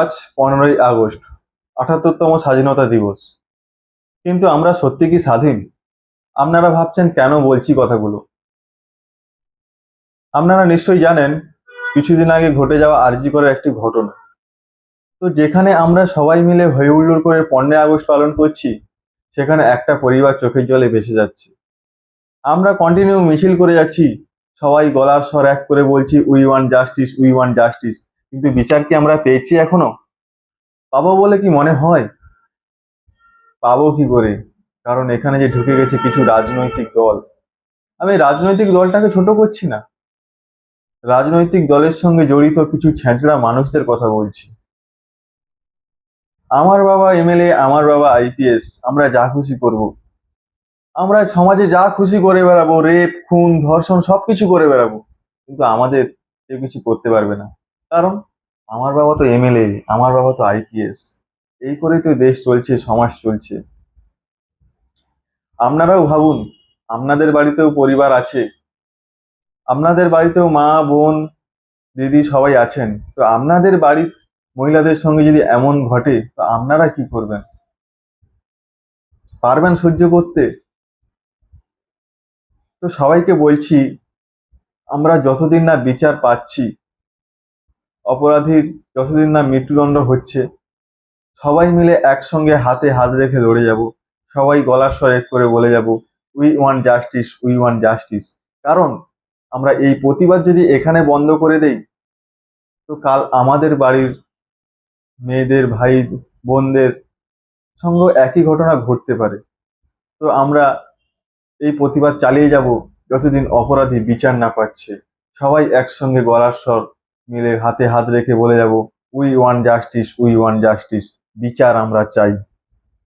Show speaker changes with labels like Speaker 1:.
Speaker 1: আজ 15ই আগস্ট, ৭৮তম স্বাধীনতা দিবস। কিন্তু আমরা সত্যি কি স্বাধীন? আপনারা ভাবছেন কেন বলছি কথাগুলো। আপনারা নিশ্চয়ই জানেন কিছুদিন আগে ঘটে যাওয়া আরজি করার একটি ঘটনা। তো যেখানে আমরা সবাই মিলে হই হুল্লোড় করে 15ই আগস্ট পালন করছি, সেখানে একটা পরিবার চোখের জলে ভেসে যাচ্ছে। আমরা কন্টিনিউ মিছিল করে যাচ্ছি, সবাই গলার স্বর এক করে বলছি we want justice, we want justice. কিন্তু বিচার কি আমরা পেয়েছি এখনো? পাবো বলে কি মনে হয়? পাবো কি করে? কারণ এখানে যে ঢুকে গেছে কিছু রাজনৈতিক দল। আমি রাজনৈতিক দলটাকে ছোট করছি না, রাজনৈতিক দলের সঙ্গে জড়িত কিছু ছেঁচড়া মানুষদের কথা বলছি। আমার বাবা এমএলএ, আমার বাবা আইপিএস, আমরা যা খুশি করব। আমরা সমাজে যা খুশি করে বেড়াবো, রেপ, খুন, ধর্ষণ সবকিছু করে বেড়াবো, কিন্তু আমাদের কেউ কিছু করতে পারবে না। কারণ আমার বাবা তো এমএলএ, আমার বাবা তো আইপিএস। এই করেই তো দেশ চলছে, সমাজ চলছে। আপনারাও ভাবুন, আপনাদের বাড়িতেও পরিবার আছে, আপনাদের বাড়িতেও মা, বোন, দিদি সবাই আছেন। তো আপনাদের বাড়ির মহিলাদের সঙ্গে যদি এমন ঘটে, তো আপনারা কি করবেন? পারবেন সহ্য করতে? তো সবাইকে বলছি, আমরা যতদিন না বিচার পাচ্ছি, অপরাধীর যতদিন না মৃত্যুদণ্ড হচ্ছে, সবাই মিলে একসঙ্গে হাতে হাত রেখে লড়ে যাব। সবাই গলার স্বর এক করে বলে যাব we want justice, we want justice. কারণ আমরা এই প্রতিবাদ যদি এখানে বন্ধ করে দেই, তো কাল আমাদের বাড়ির মেয়েদের, ভাই, বোনদের সঙ্গে একই ঘটনা ঘটতে পারে। তো আমরা এই প্রতিবাদ চালিয়ে যাব যতদিন অপরাধী বিচার না পাচ্ছে। সবাই একসঙ্গে গলার স্বর মিলে হাতে হাত রেখে বলে যাব we want justice, we want justice. বিচার আমরা চাই।